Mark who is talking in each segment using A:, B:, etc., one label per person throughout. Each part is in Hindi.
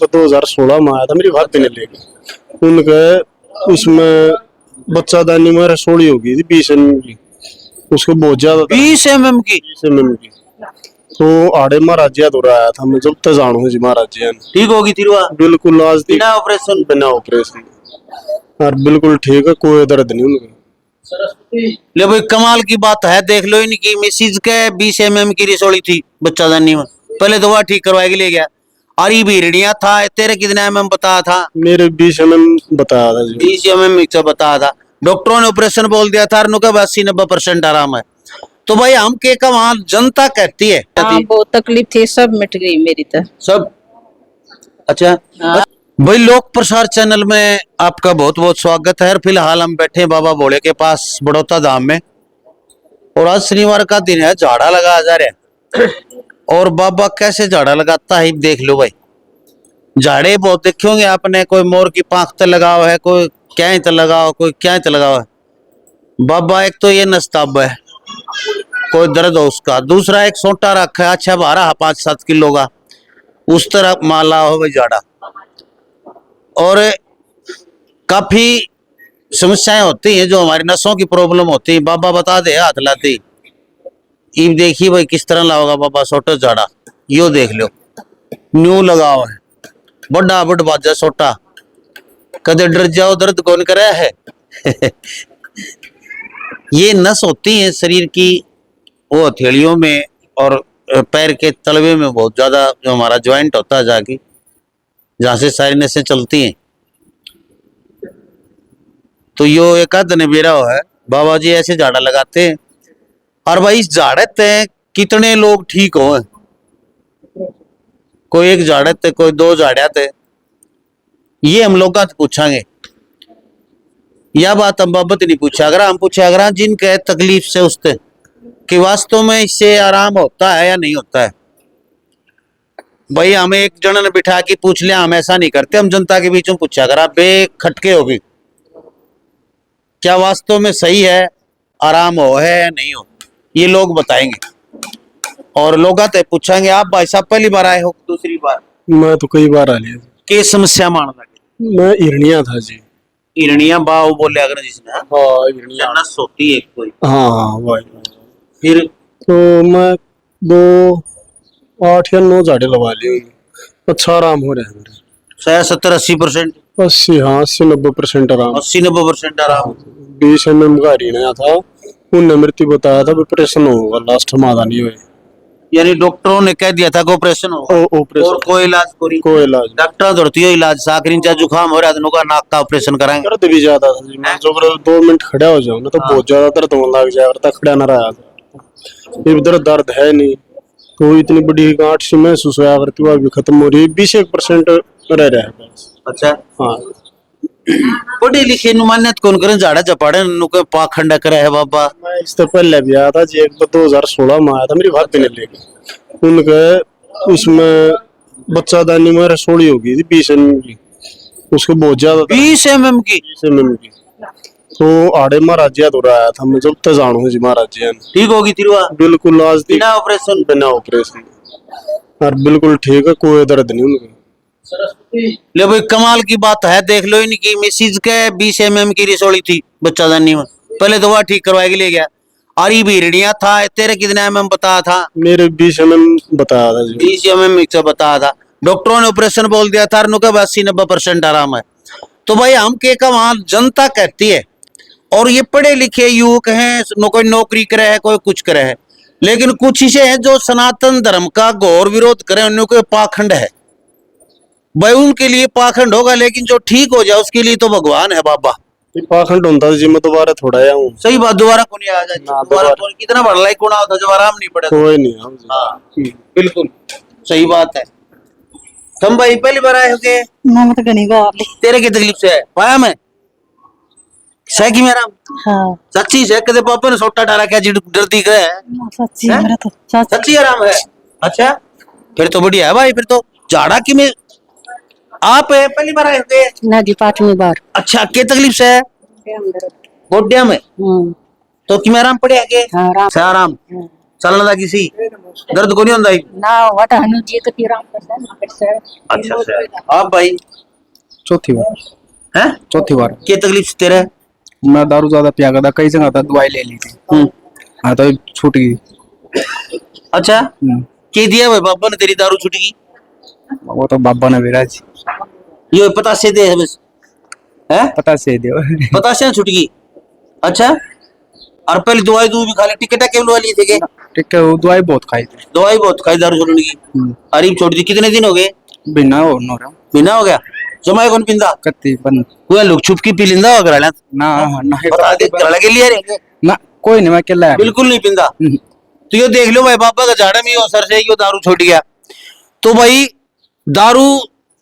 A: 2016 में आया था, मेरी भाभी ने लेके उनके उसमें बच्चादानी में रसोड़ी हो गई थी 20 mm की, उसको बहुत ज्यादा
B: 20 mm की
A: 20 mm की। तो आड़े महाराजिया तो आया था, मैं जब तक जानू जी महाराजिया ने
B: ठीक होगी तिरवा
A: बिल्कुल आज
B: बिना ऑपरेशन
A: बिना ऑपरेशन और बिल्कुल ठीक है, कोई दर्द नहीं उनका।
B: ले भाई कमाल की बात है, देख लो इनकी मिसिज के 20 mm की रिसोड़ी थी बच्चादानी में, पहले तो वह ठीक करवाएगी ले गया। और ये भीड़िया था, तेरे कितने mm बताया था?
A: मेरे 20 mm बताया था जी।
B: 20 mm से बताया था, डॉक्टरों ने ऑपरेशन बोल दिया था, 80-90% आराम है। तो भाई हम के का वहां जनता कहती है
C: बहुत तकलीफ थी, सब मिट गई मेरी तो
B: सब। अच्छा भाई, लोक प्रसार चैनल में आपका बहुत बहुत स्वागत है। फिलहाल हम बैठे हैं बाबा भोले के पास बड़ौदा धाम में, और आज शनिवार का दिन है, झाड़ा लगा जा रहा है। और बाबा कैसे झाड़ा लगाता है देख लो भाई। झाड़े बहुत देखे होंगे आपने, कोई मोर की पांख तक लगा हुआ है, कोई क्या तक लगा हुआ, कोई क्या तक लगा हुआ है। बाबा एक तो ये नस्ताब है, कोई दर्द हो उसका, दूसरा एक सोटा रखा है अच्छा 12-5-7 किलो का, उस तरह माला हो भाई झाड़ा। और काफी समस्याएं होती हैं जो हमारी नसों की प्रॉब्लम होती है, बाबा बता दे हाथ लाती। ईब देखिए भाई किस तरह लाओगा बाबा सोटा झाड़ा, यो देख लो न्यू लगाओ है, बड़ा बड़ बाजा सोटा, कदे डर जाओ दर्द कौन करे है। ये नस होती है शरीर की, वो हथेलियों में और पैर के तलवे में बहुत ज्यादा, जो हमारा ज्वाइंट होता है जाके, जहां से सारी नसें चलती हैं। तो यो एक आध बेरा है, बाबा जी ऐसे झाड़ा लगाते हैं। और भाई इस झाड़े ते कितने लोग ठीक हो, कोई एक झाड़े थे, कोई 2 झाड़िया थे, ये हम लोग का पूछांगे। यह बात हम बाबत नहीं पूछा, अगर हम पूछा अगर जिनके तकलीफ से उससे कि वास्तव में इससे आराम होता है या नहीं होता है। भाई हमें एक जन ने बिठा के पूछ लिया, हम ऐसा नहीं करते, हम जनता के बीच में पूछा अगर आप बेखटके होगी क्या वास्तव में सही है, आराम हो है या नहीं हो, ये लोग बताएंगे। और लोग आते पूछेंगे आप भाई साहब पहली बार आए हो दूसरी बार?
A: मैं तो कई बार आ लिया।
B: के समस्या मान लगे?
A: मैं हिरनिया था जी।
B: हिरनिया बाव बोले अगर जिसने,
A: हाँ हिरनिया
B: नस होती है कोई।
A: हाँ भाई।
B: फिर
A: तो मैं 8 या 9 झाड़े लगा लिए, अच्छा आराम हो रहा है मेरे।
B: 70-80%?
A: 80 हाँ 80-90% आराम।
B: 80-90% आराम।
A: 20 mm का हिरनिया था, उनने मृत्यु बताया था ऑपरेशन होगा, लास्ट मादा नहीं हुए।
B: यानी डॉक्टरों ने कह दिया था कि ऑपरेशन होगा, और कोई इलाज
A: कोई इलाज
B: डॉक्टर धरती हो इलाज, साकरीन चाहे जुकाम हो रहा है तो नाक का ऑपरेशन कराएंगे।
A: दर्द भी ज्यादा था जी, मैं जो 2 मिनट खड़ा हो जाऊं ना तो बहुत ज्यादा दर्द होने लग जाए, तक खड़ा ना रहा था। इधर दर्द है नहीं, तो इतनी बड़ी गांठ सी महसूस हुआ करती हुआ भी खत्म हो रही है, 20% रह रहा है बस।
B: अच्छा
A: हाँ
B: पढ़े लिखे नुमानियत कौन करे, झाड़ा चपाड़े नुके पाखंड करे है बाबा।
A: मैं इससे पहले भी आया था जी, एक 2016 में आया था, मेरी भाभी ने लेके उनके उसमें बच्चादानी में रसोड़ी हो गई थी 20 mm की, उसको बहुत ज्यादा
B: 20 mm की
A: 20 mm की। तो आड़े महाराजिया तो आया था, मैं जब तक जानू जी महाराजिया ने
B: ठीक होगी तिरवा
A: बिल्कुल आज
B: बिना ऑपरेशन
A: बिना ऑपरेशन और बिल्कुल ठीक है, कोई दर्द नहीं उनका।
B: ले भाई कमाल की बात है, देख लो इनकी मिसिज के 20 mm की रिसोड़ी थी बच्चादानी में, पहले तो वह ठीक करवाएगी ले गया। और ये भीड़िया था, तेरे कितने mm बताया था?
A: मेरे 20 mm बताया था जी।
B: 20 mm से बताया था, डॉक्टरों ने ऑपरेशन बोल दिया था, 80-90% आराम है। तो भाई हम के का वहां जनता कहती है, और ये पढ़े लिखे युवक हैं, कोई नौकरी करे है, कोई कुछ करे है, लेकिन कुछ ऐसे हैं जो सनातन धर्म का घोर विरोध करे, उनके पाखंड है। भाई उनके लिए पाखंड होगा, लेकिन जो ठीक हो जाए उसके लिए तो भगवान है बाबा।
A: पाखंड होता जी, मैं दोबारा थोड़ा आया हूँ।
B: सही बात, दोबारा कौन आ जाए, दोबारा कौन कितना बड़ा लाइक कोना होता जब आराम नहीं पड़े
A: कोई नहीं।
B: हाँ बिल्कुल सही बात है। तुम भाई पहली बार आए हो के?
C: मैं तो घनी बार ली।
B: तेरे की तकलीफ से है पाया मैं सही की मेरा?
C: हाँ
B: सच्ची से कदे पापा ने सोटा डाला क्या जी डरती है?
C: सच्ची है मेरा तो
B: सच्ची आराम है। अच्छा फिर तो बढ़िया है भाई, फिर तो झाड़ा की में आप पहली बार आए थे
C: ना जी, 5वीं बार।
B: अच्छा क्या तकलीफ से है? गोड्या में। तो कि में आराम पड़े आगे?
C: हाँ, आराम।
B: आराम चलने लगी सी दर्द को नहीं होता ही?
C: ना वट हनु जी तो पीराम करता
B: अच्छा अच्छा। आप भाई?
A: चौथी बार।
B: हैं?
A: चौथी बार।
B: क्या तकलीफ से तेरे?
A: मैं दारू ज्यादा पिया करता, कई जगह था दवाई ले ली थी। हाँ तो छूट गई।
B: अच्छा, के दिया भाई बाबा ने तेरी दारू छुटगी?
A: वो तो बाबा ने विराज
B: ये पता से दे बस है,
A: पता से दियो।
B: पता से छुटगी। अच्छा, और पहले दवाई तू भी खा ली, टिकट केवल वाली थे के?
A: ठीक है, वो दवाई बहुत खाई थी।
B: दवाई बहुत खाई दारू छोड़ने की। अरे छोड़ दी कितने दिन हो गए?
A: बिना हो नो रहा
B: महीना हो गया। जमाए कौन पिंदा?
A: कत्ती बन
B: कोई लोग छुप की पी लिंदा हो गया
A: ना ना
B: बता दे गला के लिए रहेंगे
A: ना, कोई नहीं, मैं अकेला
B: बिल्कुल नहीं पिंदा। तो ये देख लो भाई बाबा का झाड़ा में सर से यो दारू छूट गया। तो भाई दारू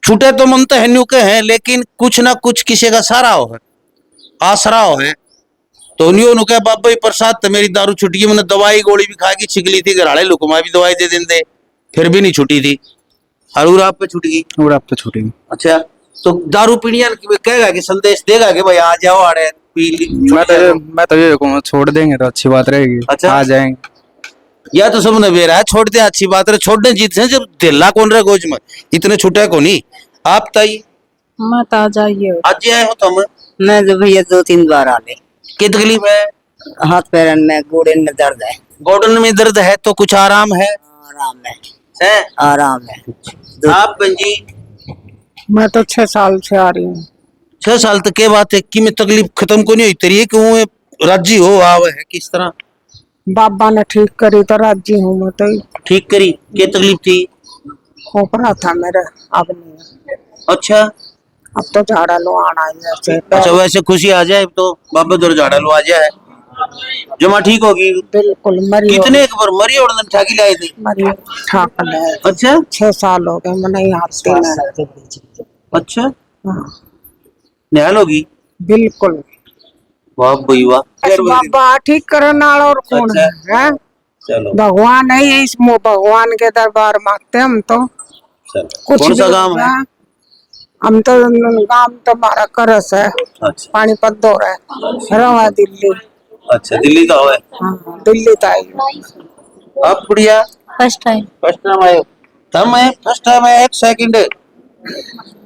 B: छूटे तो मन तो है न्यू के हैं, लेकिन कुछ ना कुछ किसी का सहारा हो है, आसरा हो है। तो न्यू नु कहा बाबा प्रसाद तो मेरी दारू छूट गई, मैंने दवाई गोली भी खा के छिकली थी, घराड़े लुकमा भी दवाई दे देते फिर भी नहीं छूटी थी, और आप पे छूट गई।
A: और आप तो छूटेगी।
B: अच्छा, तो दारू पीनी कहेगा कि संदेश देगा कि भाई आ जाओ आड़े पी ली।
A: मैं तो ये कहूँगा छोड़ देंगे तो अच्छी बात रहेगी।
B: अच्छा।
A: आ जाएंगे
B: या तो सब नवेरा है छोड़ दे, अच्छी बात है, छोड़ने जीत से जब दिल्ला कौन रहे गोज में इतने छुटे को नहीं। आप ताई
C: मत आ जाइए।
B: आज आए हो तुम?
D: मैं तो भैया 2-3 बार आ गई।
B: क्या तकलीफ है?
D: हाथ पैरन में गोड़न में दर्द है।
B: गोडन में दर्द है तो कुछ आराम है?
D: आराम है,
B: है?
D: आराम है।
B: आप बंजी?
C: मैं तो 6 साल से आ रही हूँ।
B: 6 साल तक के बात है कि मैं तकलीफ खत्म को नहीं हुई तेरी, क्यों राजी हो आवे है किस तरह?
C: बाबा ने ठीक करी तो राजी हूँ मैं तो।
B: ठीक करी? क्या तकलीफ थी?
C: खोपरा था मेरा, अब नहीं।
B: अच्छा
C: अब तो झाड़ा लो आना ही जैसे।
B: अच्छा, वैसे खुशी आ जाए तो बाबा दर झाड़ा लो आ जाए, जमा ठीक होगी
C: बिल्कुल मरी
B: कितने एक बार मरी और ठाकी लाए थे?
C: मरी ठाकल है।
B: अच्छा
C: 6 साल हो गए मैं नहीं आती में।
B: अच्छा,
C: हाँ,
B: निहाल होगी।
C: बिल्कुल।
B: वाह भाई वाह।
C: बस बाबा ठीक करने वाला और कौन है, हैं?
B: चलो
C: भगवान है, इस भगवान के दरबार मांगते हम तो।
B: चलो।
C: कुछ
B: कौन सा
C: भी
B: गांव है?
C: होगा, हम तो गांव तो हमारा करस है,
B: अच्छा
C: पानीपत दौर है, रवा दिल्ली।
B: अच्छा, दिल्ली का है?
C: हाँ, दिल्ली का आई।
B: आप बुढ़िया
C: फर्स्ट टाइम।
B: फर्स्ट टाइम आए हो? तब मैं फर्स्ट टाइम आया, एक सेकंड।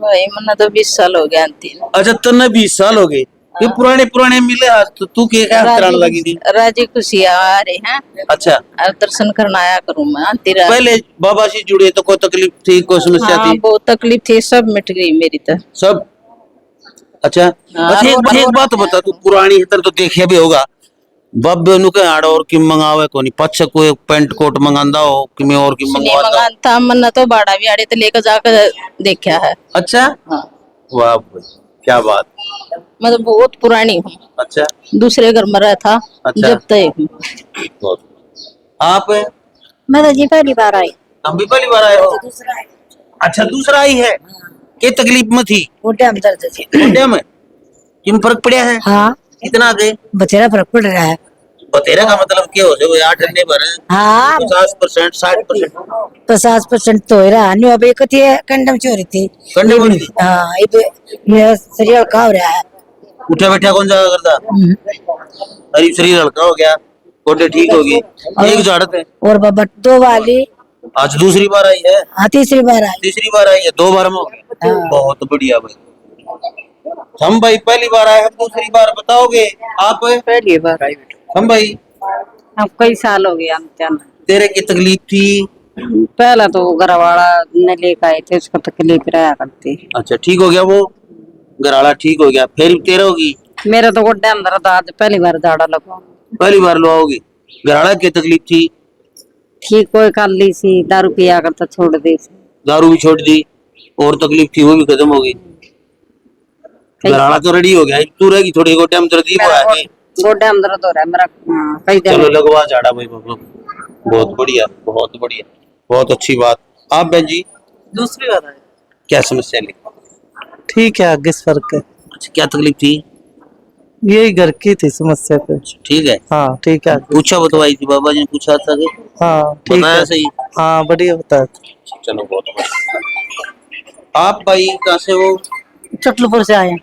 C: भाई मन्ना तो 20 साल हो गया अंतिम।
B: अच्छा तन्ने 20 साल हो गए, ये पुराने पुराने मिले आज तो तू क्या कराने लगी थी?
C: राजी खुशी आ रहे हैं।
B: अच्छा,
C: और दर्शन करने आया करूँ मैं अंतिरा।
B: पहले बाबा से जुड़े तो कोई तकलीफ थी, कोई समस्या
C: हाँ,
B: थी?
C: बहुत तकलीफ थी, सब मिट गई मेरी तो।
B: सब? अच्छा अच्छा, एक बात बता, तू पुरानी है तो देखिए भी होगा बाबे नु के आड़ और की मंगावे कोनी पछ कोई पैंट कोट मंगांदा हो कि मैं और की मंगवाता हूं।
C: था मन्ना तो बाड़ा भी आड़े तो लेकर जाकर देखा है।
B: अच्छा
C: हाँ,
B: वाह भाई क्या बात।
C: मैं तो बहुत पुरानी हूँ।
B: अच्छा
C: दूसरे घर में रहा था।
B: अच्छा।
C: जब तक हूँ।
B: बहुत। आप?
C: मैं तो जी पहली बार आई।
B: हम भी पहली बार आए हो? अच्छा दूसरा आई है। क्या तकलीफ में थी?
C: गोड्डे में दर्द थी।
B: गोड्डे में? किम फर्क पड़ा है?
C: हाँ,
B: कितना गए?
C: बतेरा फर्क पड़ रहा है।
B: बतेरा का मतलब क्या हो जाए? 8 घंटे भर
C: हाँ,
B: 50% 60%?
C: 50% तो हो रहा है। अभी कथी है कंडम चोरी थी।
B: कंडम चोरी थी?
C: हाँ, ये शरीर का हो रहा है।
B: उठा बैठा कौन जाया करता? अरे शरीर हल्का हो गया, गोडे ठीक हो गई। एक झाड़त है
C: और बाबा 2 वाली।
B: आज दूसरी बार आई है?
C: हाँ, तीसरी बार आई।
B: तीसरी बार आई है, 2 बार में हो गई।
C: हाँ।
B: बहुत बढ़िया भाई। हम भाई पहली बार आए, हम दूसरी बार बताओगे आप?
C: पहली बार आई।
B: हम भाई
C: अब कई साल हो गया हम।
B: तेरे की तकलीफ थी?
C: पहला तो घर वाला ने लेकर आए थे, उसको तकलीफ रहा करती।
B: अच्छा ठीक हो गया, वो घराला ठीक हो गया, फिर तेरा होगी?
C: मेरा तो गोड्डे अंदर था, आज पहली बार झाड़ा लगा।
B: पहली बार लो आओगी। घराला की तकलीफ थी?
C: ठीक कोई कर ली सी, दारू पिया करता छोड़ दी सी।
B: दारू भी छोड़ दी, और तकलीफ थी वो भी खत्म हो गई। घराला तो रेडी हो गया, तू रहेगी थोड़ी को टाइम दर्द ही हुआ है।
C: गोड्डे अंदर तो रहा मेरा। कई
B: चलो लगवा झाड़ा भाई बाबा, बहुत बढ़िया बहुत बढ़िया, बहुत अच्छी बात। आप बहन जी?
D: दूसरी बार आए।
B: क्या समस्या ली?
D: ठीक है, आगे से फर्क है।
B: अच्छा क्या तकलीफ थी?
D: यही घर की थी समस्या पे।
B: ठीक है,
D: हाँ ठीक है।
B: पूछा बतवाई थी बाबा जी ने, पूछा था कि
D: हाँ ठीक
B: बताया
D: है।
B: सही?
D: हाँ बढ़िया बताया।
B: चलो बहुत बढ़िया। आप भाई कहाँ से हो?
C: चटलपुर से आए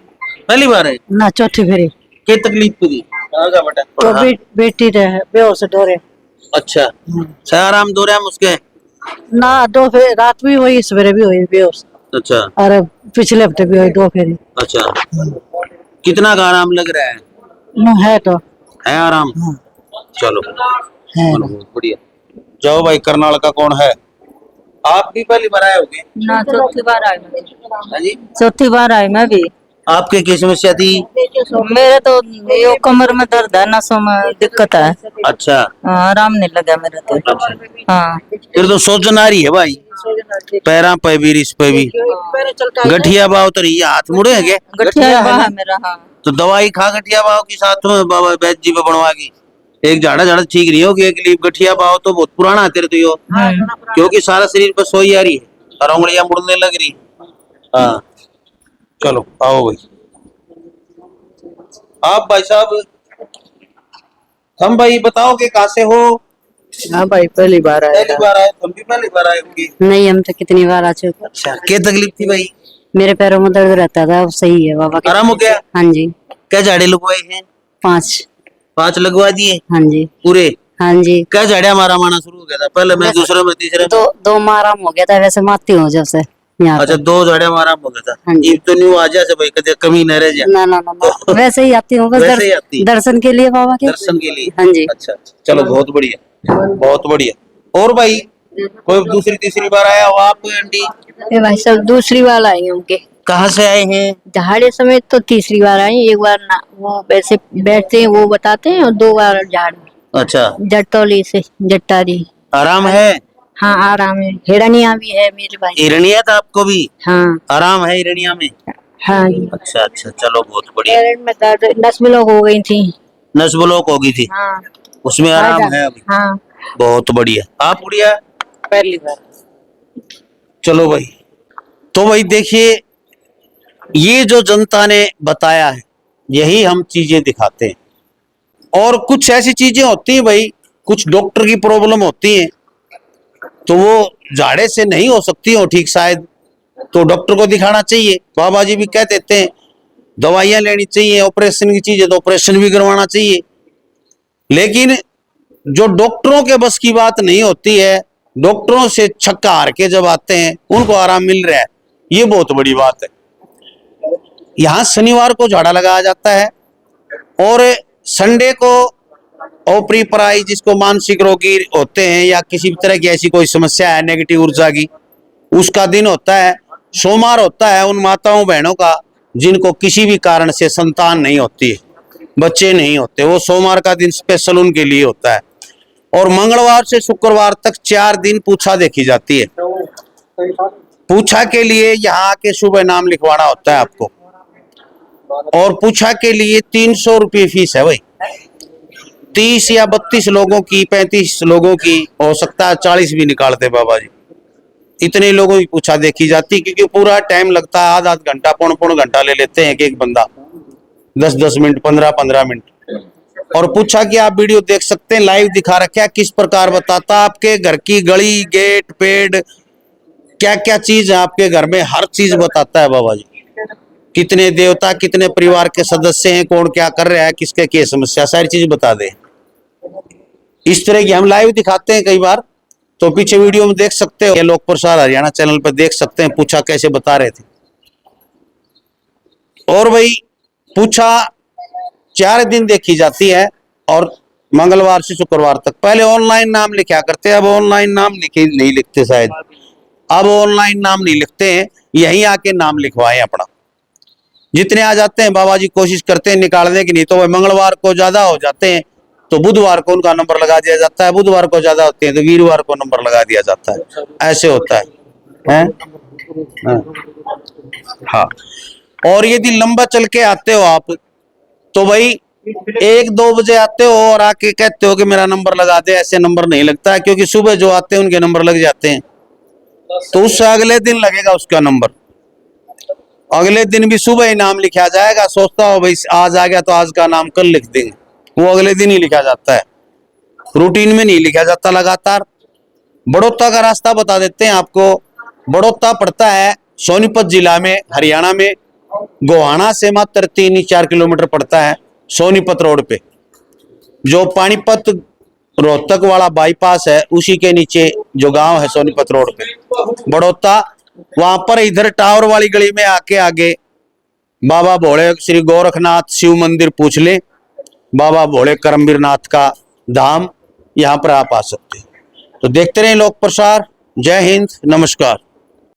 B: पहली बार है?
C: ना, चौथी फेरी।
B: क्या तकलीफ थी? कहाँ का बेटा?
C: तो बेटी रहे बेहोश डरे।
B: अच्छा, सही आराम दो रहे हम उसके।
D: ना दो फिर रात भी हुई, सवेरे भी हुई बेहोश।
B: अच्छा
D: और पिछले हफ्ते भी हुई 2 फेरी।
B: अच्छा, कितना का आराम लग रहा है?
D: नो है तो
B: है आराम?
D: हाँ,
B: चलो
D: है
B: चलो, बहुत बढ़िया। जाओ भाई, करनाल का कौन है? आप भी पहली बार आए होगे?
C: ना चौथी बार आई मैं।
B: हाँ जी।
C: चौथी बार आई मैं भी।
B: आपके क्या समस्या थी?
C: मेरे तो ये कमर में दर्द है, नसों में दिक्कत है।
B: अच्छा
C: हाँ, आराम नहीं लगा मेरे तो।
B: अच्छा,
C: हाँ,
B: फिर तो सोचन आ रही है भाई, पैरा पे भी, रिस पे भी। गठिया बाव तो नहीं है, हाथ मुड़े है क्या?
C: गठिया
B: है
C: बाह
B: ना?
C: है मेरा। हाँ,
B: तो दवाई खा गठिया बाव की साथ में बाबा वैद्य जी पे बनवा की। एक झाड़ा झाड़ा ठीक नहीं होगी, एक लीप गठिया बाव तो बहुत पुराना है तेरे तो यो, क्योंकि सारा शरीर पर सोई आ रही है और उंगलियां मुड़ने लग रही। हाँ चलो आओ भाई। आप भाई साहब, हम भाई बताओ कि कहाँ से हो?
D: हाँ भाई पहली बार आया
B: पहली बार आए? हम भी पहली बार आए होंगे।
C: नहीं हम तो कितनी बार आ चुके।
B: अच्छा, क्या तकलीफ थी भाई?
C: मेरे पैरों में दर्द रहता था, अब सही है बाबा के।
B: आराम हो गया?
C: हाँ जी।
B: क्या झाड़े लगवाए हैं?
C: 5।
B: 5 लगवा दिए
C: हाँ जी।
B: पूरे?
C: हाँ जी।
B: क्या झाड़िया मारा माना शुरू हो गया था? पहले मैं, दूसरे में, तीसरे में?
C: दो माह आराम हो गया था, वैसे मारती हूँ जब से यहाँ
B: अच्छा,
C: पे।
B: 2 झाड़िया मारा हो गया था।
C: हाँ जी।
B: ये तो न्यू आ जा से भाई, कदे कमी न रह जा।
C: ना ना ना ना, वैसे ही आती हूँ बस
B: वैसे ही आती है?
C: दर्शन के लिए बाबा के।
B: दर्शन के लिए?
C: हाँ जी।
B: अच्छा अच्छा, चलो बहुत बढ़िया, बहुत बढ़िया। और भाई कोई दूसरी तीसरी बार आया हो आप आंटी?
E: ये भाई सब दूसरी बार आई हूँ के।
B: कहाँ से आए हैं?
E: झाड़े समेत तो तीसरी बार आई। एक बार ना वो वैसे बैठते हैं वो बताते हैं, और 2 बार झाड़
B: अच्छा,
E: जटौली से जट्टारी।
B: आराम है?
E: हाँ आराम है। हिरनिया भी है मेरे भाई।
B: हिरनिया था आपको भी?
E: हाँ
B: आराम है हिरनिया में?
E: हाँ जी।
B: अच्छा अच्छा, चलो बहुत बढ़िया।
E: पैर में दर्द, नस ब्लॉक हो गई थी।
B: नस ब्लॉक हो गई थी,
E: हाँ
B: उसमें आराम है अभी?
E: हाँ।
B: बहुत बढ़िया। आप बढ़िया?
C: पहली बार।
B: चलो भाई, तो भाई देखिए, ये जो जनता ने बताया है यही हम चीजें दिखाते हैं। और कुछ ऐसी चीजें होती हैं भाई, कुछ डॉक्टर की प्रॉब्लम होती है तो वो झाड़े से नहीं हो सकती हो ठीक शायद, तो डॉक्टर को दिखाना चाहिए। बाबा जी भी कह देते हैं दवाइयां लेनी चाहिए, ऑपरेशन की चीज है तो ऑपरेशन भी करवाना चाहिए। लेकिन जो डॉक्टरों के बस की बात नहीं होती है, डॉक्टरों से छक्का हार के जब आते हैं उनको आराम मिल रहा है, ये बहुत बड़ी बात है। यहाँ शनिवार को झाड़ा लगाया जाता है और संडे को ओपरी पराई, जिसको मानसिक रोगी होते हैं या किसी भी तरह की ऐसी कोई समस्या है नेगेटिव ऊर्जा की, उसका दिन होता है। सोमवार होता है उन माताओं बहनों का जिनको किसी भी कारण से संतान नहीं होती है, बच्चे नहीं होते, वो सोमवार का दिन स्पेशल उनके लिए होता है। और मंगलवार से शुक्रवार तक 4 दिन पूछा देखी जाती है। पूछा के लिए यहाँ के सुबह नाम लिखवाना होता है आपको, और पूछा के लिए 300 रुपये फीस है भाई। 30 या 32 लोगों की, 35 लोगों की, हो सकता है 40 भी निकालते बाबा जी। इतने लोगों की पूछा देखी जाती, क्योंकि पूरा टाइम लगता है, आधा घंटा पौन घंटा ले लेते हैं एक बंदा, 10-10 मिनट, 15-15 मिनट। और पूछा कि आप वीडियो देख सकते हैं, लाइव दिखा रखा है किस प्रकार बताता, आपके घर की गली, गेट, पेड़, क्या क्या चीज है आपके घर में, हर चीज बताता है बाबा जी। कितने देवता, कितने परिवार के सदस्य हैं, कौन क्या कर रहा है, किसके क्या समस्या, सारी चीज बता दे। इस तरह की हम लाइव दिखाते हैं कई बार, तो पीछे वीडियो में देख सकते हो, लोक प्रसार हरियाणा चैनल पर देख सकते हैं पूछा कैसे बता रहे थे। और भाई पूछा 4 दिन देखी जाती है और मंगलवार से शुक्रवार तक। पहले ऑनलाइन नाम लिखा करते हैं, अब ऑनलाइन नाम नहीं लिखते शायद, अब ऑनलाइन नाम नहीं लिखते हैं, यहीं आके नाम लिखवाएं अपना। जितने आ जाते हैं बाबा जी कोशिश करते हैं निकालने की, नहीं तो वह मंगलवार को ज्यादा हो जाते हैं तो बुधवार को उनका नंबर लगा दिया जाता है, बुधवार को ज्यादा होते हैं तो वीरवार को नंबर लगा दिया जाता है, ऐसे होता है? हाँ। और यदि लंबा चल के आते हो आप तो भाई 1-2 बजे आते हो और आके कहते हो कि मेरा नंबर लगा दे, ऐसे नंबर नहीं लगता है, क्योंकि सुबह जो आते हैं उनके नंबर लग जाते हैं, तो उससे अगले दिन लगेगा उसका नंबर। अगले दिन भी सुबह ही नाम लिखा जाएगा, सोचता हो भाई आज आ गया तो आज का नाम कल लिख देंगे, वो अगले दिन ही लिखा जाता है, रूटीन में नहीं लिखा जाता लगातार। बड़ौदा का रास्ता बता देते हैं आपको। बड़ौदा पड़ता है सोनीपत जिला में, हरियाणा में। गोहाना से मात्र 3-4 किलोमीटर पड़ता है, सोनीपत रोड पे। जो पानीपत रोहतक वाला बाईपास है उसी के नीचे जो गांव है सोनीपत रोड पे बड़ौता, वहां पर इधर टावर वाली गली में आके आगे बाबा भोले श्री गोरखनाथ शिव मंदिर पूछ ले, बाबा भोले करमवीर नाथ का धाम, यहाँ पर आप आ सकते हैं। तो देखते रहे लोक प्रसार। जय हिंद, नमस्कार।